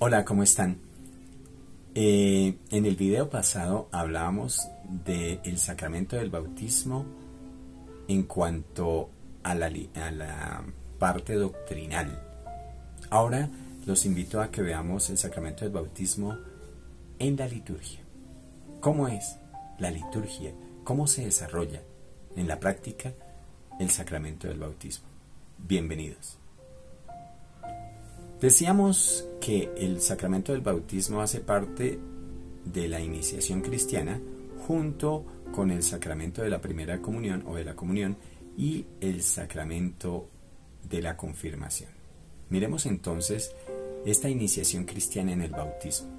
Hola, ¿cómo están? En el video pasado hablábamos del sacramento del bautismo en cuanto a la parte doctrinal. Ahora los invito a que veamos el sacramento del bautismo en la liturgia. ¿Cómo es la liturgia? ¿Cómo se desarrolla en la práctica el sacramento del bautismo? Bienvenidos. Decíamos que el sacramento del bautismo hace parte de la iniciación cristiana junto con el sacramento de la primera comunión o de la comunión y el sacramento de la confirmación. Miremos entonces esta iniciación cristiana en el bautismo.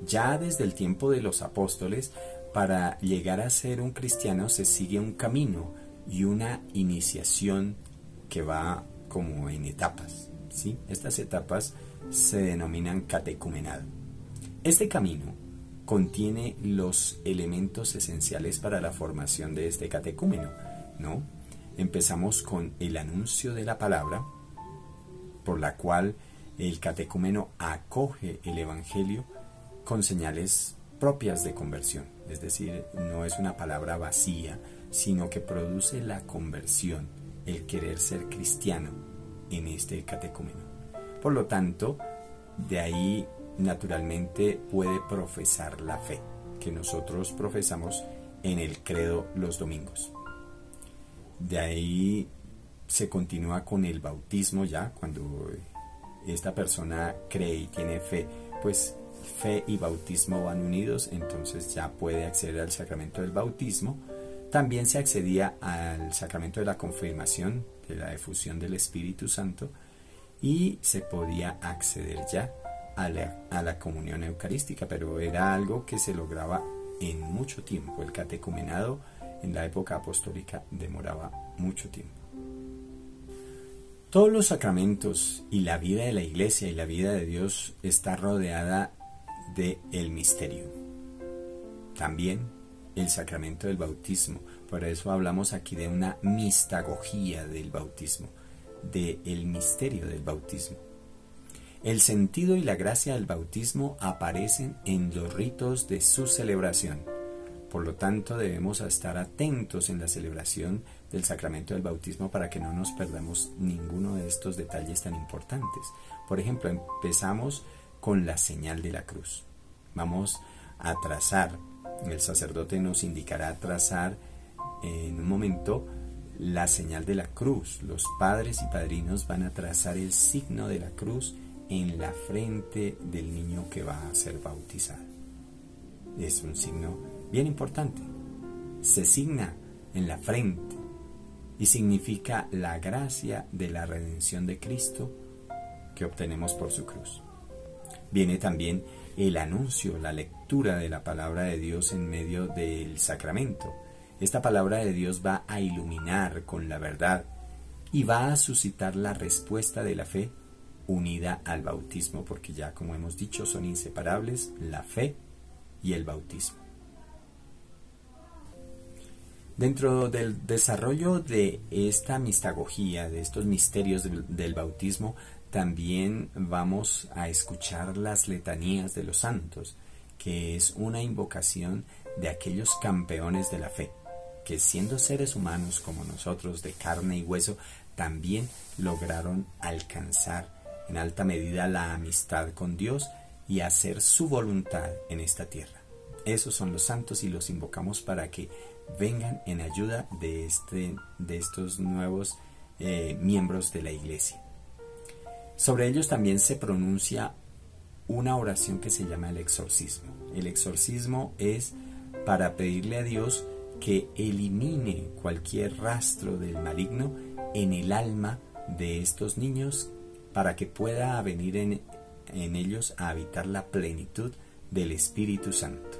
Ya desde el tiempo de los apóstoles, para llegar a ser un cristiano se sigue un camino y una iniciación que va como en etapas. ¿Sí? Estas etapas se denominan catecumenado. Este camino contiene los elementos esenciales para la formación de este catecúmeno, ¿no? Empezamos con el anuncio de la palabra, por la cual el catecúmeno acoge el evangelio con señales propias de conversión, es decir, no es una palabra vacía, sino que produce la conversión, el querer ser cristiano en este catecúmeno. Por lo tanto, de ahí naturalmente puede profesar la fe que nosotros profesamos en el credo los domingos. De ahí se continúa con el bautismo ya, cuando esta persona cree y tiene fe, pues fe y bautismo van unidos, entonces ya puede acceder al sacramento del bautismo. También se accedía al sacramento de la confirmación, de la efusión del Espíritu Santo, y se podía acceder ya a la comunión eucarística, pero era algo que se lograba en mucho tiempo. El catecumenado en la época apostólica demoraba mucho tiempo. Todos los sacramentos y la vida de la Iglesia y la vida de Dios está rodeada del misterio. También el sacramento del bautismo. Por eso hablamos aquí de una mistagogía del bautismo, del misterio del bautismo. El sentido y la gracia del bautismo aparecen en los ritos de su celebración. Por lo tanto, debemos estar atentos en la celebración del sacramento del bautismo para que no nos perdamos ninguno de estos detalles tan importantes. Por ejemplo, empezamos con la señal de la cruz. Vamos a trazar. El sacerdote nos indicará trazar en un momento la señal de la cruz. Los padres y padrinos van a trazar el signo de la cruz en la frente del niño que va a ser bautizado. Es un signo bien importante. Se signa en la frente y significa la gracia de la redención de Cristo que obtenemos por su cruz. Viene también el anuncio, la lectura de la palabra de Dios en medio del sacramento. Esta palabra de Dios va a iluminar con la verdad y va a suscitar la respuesta de la fe unida al bautismo, porque ya como hemos dicho son inseparables la fe y el bautismo. Dentro del desarrollo de esta mistagogía, de estos misterios del bautismo, también vamos a escuchar las letanías de los santos, que es una invocación de aquellos campeones de la fe, que siendo seres humanos como nosotros, de carne y hueso, también lograron alcanzar en alta medida la amistad con Dios y hacer su voluntad en esta tierra. Esos son los santos y los invocamos para que vengan en ayuda de estos nuevos miembros de la Iglesia. Sobre ellos también se pronuncia una oración que se llama el exorcismo. El exorcismo es para pedirle a Dios que elimine cualquier rastro del maligno en el alma de estos niños para que pueda venir en ellos a habitar la plenitud del Espíritu Santo,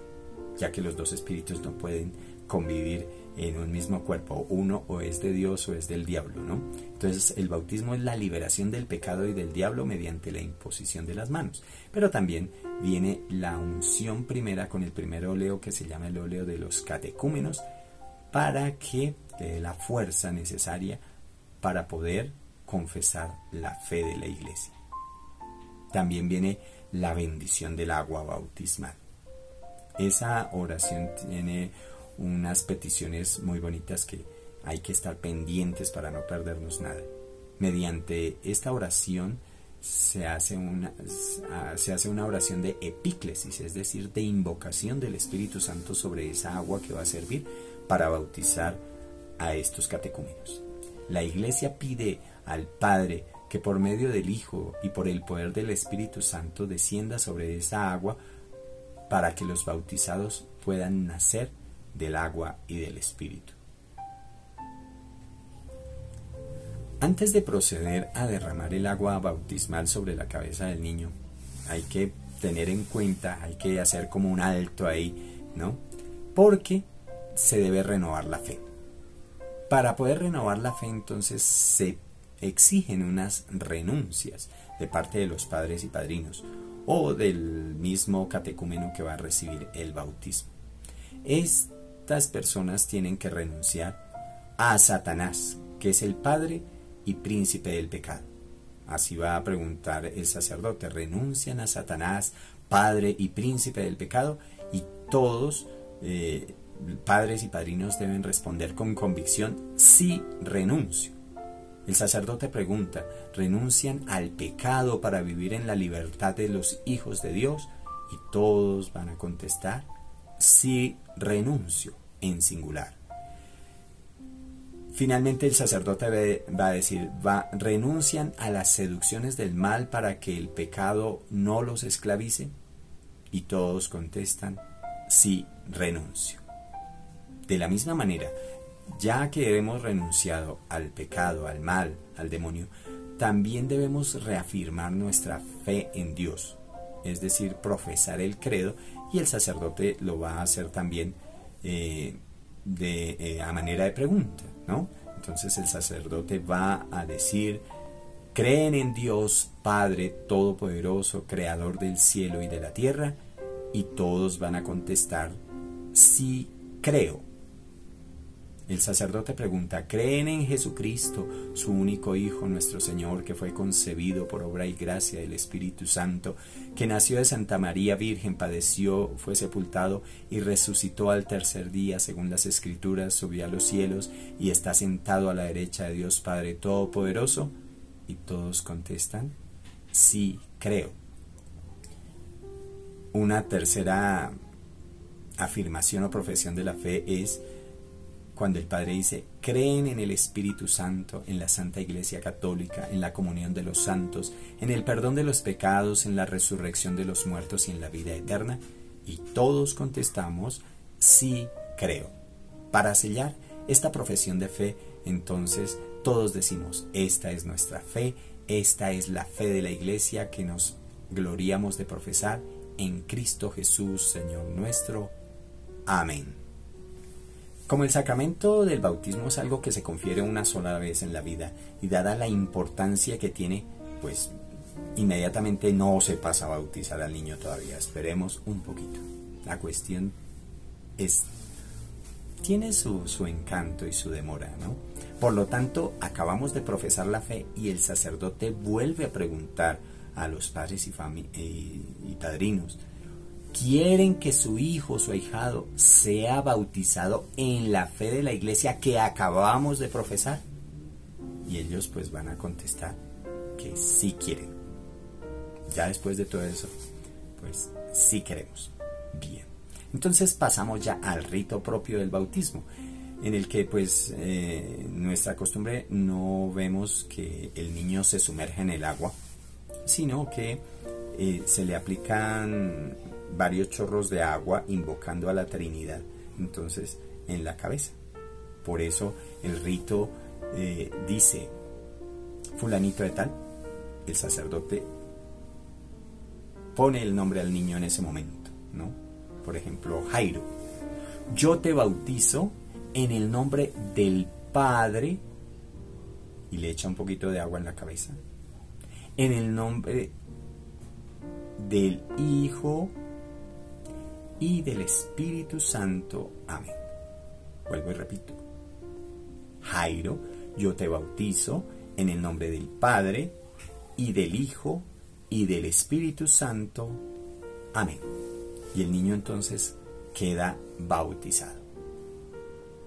ya que los dos espíritus no pueden convivir en un mismo cuerpo, uno o es de Dios o es del diablo, ¿no? Entonces el bautismo es la liberación del pecado y del diablo mediante la imposición de las manos, pero también viene la unción primera con el primer óleo que se llama el óleo de los catecúmenos para que dé la fuerza necesaria para poder confesar la fe de la Iglesia. también viene la bendición del agua bautismal. Esa oración tiene unas peticiones muy bonitas que hay que estar pendientes para no perdernos nada. Mediante esta oración se hace una oración de epíclesis, es decir, de invocación del Espíritu Santo sobre esa agua que va a servir para bautizar a estos catecúmenos. La Iglesia pide al Padre que por medio del Hijo y por el poder del Espíritu Santo descienda sobre esa agua para que los bautizados puedan nacer del agua y del Espíritu. Antes de proceder a derramar el agua bautismal sobre la cabeza del niño, hay que tener en cuenta, hay que hacer como un alto ahí, ¿no? Porque se debe renovar la fe. Para poder renovar la fe, entonces, se exigen unas renuncias de parte de los padres y padrinos o del mismo catecúmeno que va a recibir el bautismo. Estas personas tienen que renunciar a Satanás, que es el padre y príncipe del pecado. Así va a preguntar el sacerdote: ¿renuncian a Satanás, padre y príncipe del pecado? Y todos, padres y padrinos, deben responder con convicción: sí, renuncio. El sacerdote pregunta: ¿renuncian al pecado para vivir en la libertad de los hijos de Dios? Y todos van a contestar: sí, renuncio, en singular. Finalmente el sacerdote va a decir: ¿renuncian a las seducciones del mal para que el pecado no los esclavice? Y todos contestan: sí, renuncio. De la misma manera, ya que hemos renunciado al pecado, al mal, al demonio, también debemos reafirmar nuestra fe en Dios, es decir, profesar el credo, y el sacerdote lo va a hacer también a manera de pregunta, ¿no? Entonces el sacerdote va a decir: ¿creen en Dios Padre Todopoderoso, Creador del cielo y de la tierra? Y todos van a contestar: sí, creo. El sacerdote pregunta: ¿creen en Jesucristo, su único Hijo, nuestro Señor, que fue concebido por obra y gracia del Espíritu Santo, que nació de Santa María Virgen, padeció, fue sepultado y resucitó al tercer día según las Escrituras, subió a los cielos y está sentado a la derecha de Dios Padre Todopoderoso? Y todos contestan: sí, creo. Una tercera afirmación o profesión de la fe es cuando el Padre dice: creen en el Espíritu Santo, en la Santa Iglesia Católica, en la comunión de los santos, en el perdón de los pecados, en la resurrección de los muertos y en la vida eterna. Y todos contestamos: sí, creo. Para sellar esta profesión de fe, entonces todos decimos: esta es nuestra fe, esta es la fe de la Iglesia que nos gloriamos de profesar en Cristo Jesús, Señor nuestro. Amén. Como el sacramento del bautismo es algo que se confiere una sola vez en la vida, y dada la importancia que tiene, pues inmediatamente no se pasa a bautizar al niño todavía. Esperemos un poquito. La cuestión tiene su encanto y su demora, ¿no? Por lo tanto, acabamos de profesar la fe y el sacerdote vuelve a preguntar a los padres y padrinos: ¿quieren que su hijo, su ahijado, sea bautizado en la fe de la Iglesia que acabamos de profesar? Y ellos pues van a contestar que sí quieren. Ya después de todo eso, pues sí queremos. Bien. Entonces pasamos ya al rito propio del bautismo, en el que pues nuestra costumbre no vemos que el niño se sumerja en el agua, sino que se le aplican varios chorros de agua invocando a la Trinidad, entonces, en la cabeza. Por eso el rito dice: fulanito de tal, el sacerdote pone el nombre al niño en ese momento, ¿no? Por ejemplo, Jairo: yo te bautizo en el nombre del Padre, y le echa un poquito de agua en la cabeza, en el nombre del Hijo y del Espíritu Santo. Amén. Vuelvo y repito: Jairo, yo te bautizo en el nombre del Padre y del Hijo y del Espíritu Santo. Amén. Y el niño entonces queda bautizado.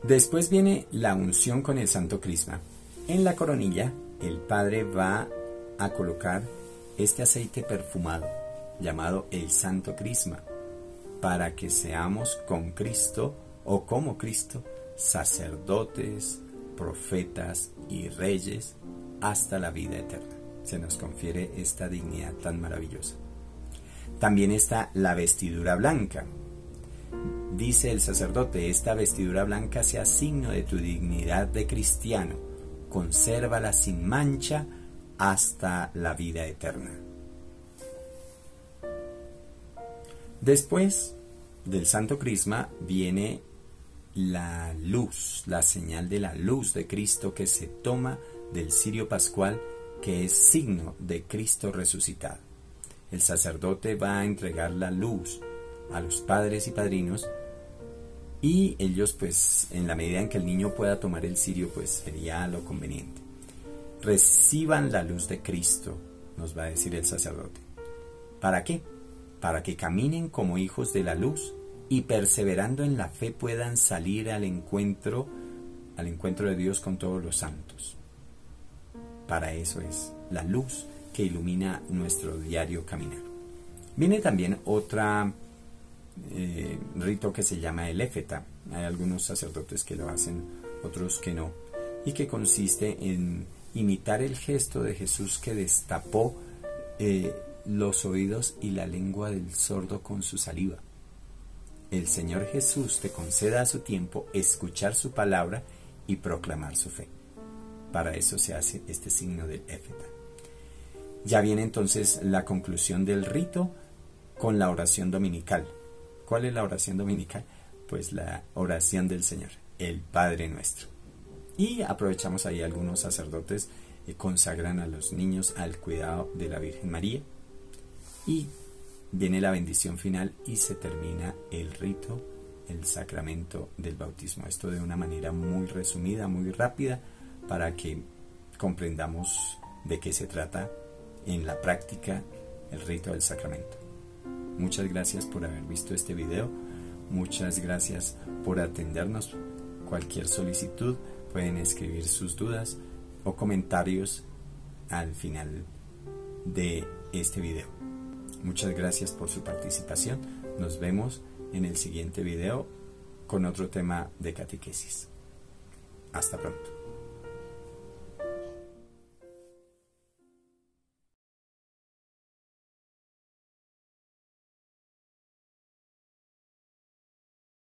Después viene la unción con el Santo Crisma. En la coronilla, el padre va a colocar este aceite perfumado, llamado el Santo Crisma, para que seamos con Cristo, o como Cristo, sacerdotes, profetas y reyes, hasta la vida eterna. Se nos confiere esta dignidad tan maravillosa. También está la vestidura blanca. Dice el sacerdote: esta vestidura blanca sea signo de tu dignidad de cristiano, consérvala sin mancha hasta la vida eterna. Después del Santo Crisma viene la luz, la señal de la luz de Cristo que se toma del cirio pascual, que es signo de Cristo resucitado. El sacerdote va a entregar la luz a los padres y padrinos, y ellos, pues, en la medida en que el niño pueda tomar el cirio, pues sería lo conveniente. Reciban la luz de Cristo, nos va a decir el sacerdote. ¿Para qué? Para que caminen como hijos de la luz y perseverando en la fe puedan salir al encuentro de Dios con todos los santos. Para eso es la luz que ilumina nuestro diario caminar. Viene también otra rito que se llama el éfeta. Hay algunos sacerdotes que lo hacen, otros que no, y que consiste en imitar el gesto de Jesús que destapó los oídos y la lengua del sordo con su saliva. El Señor Jesús te conceda a su tiempo escuchar su palabra y proclamar su fe. Para eso se hace este signo del éfeta. Ya viene entonces la conclusión del rito con la oración dominical. ¿Cuál es la oración dominical? Pues la oración del Señor, el Padre Nuestro. Y aprovechamos ahí, algunos sacerdotes consagran a los niños al cuidado de la Virgen María. Y viene la bendición final y se termina el rito, el sacramento del bautismo. Esto de una manera muy resumida, muy rápida, para que comprendamos de qué se trata en la práctica el rito del sacramento. Muchas gracias por haber visto este video. Muchas gracias por atendernos. Cualquier solicitud pueden escribir sus dudas o comentarios al final de este video. Muchas gracias por su participación. Nos vemos en el siguiente video con otro tema de catequesis. Hasta pronto.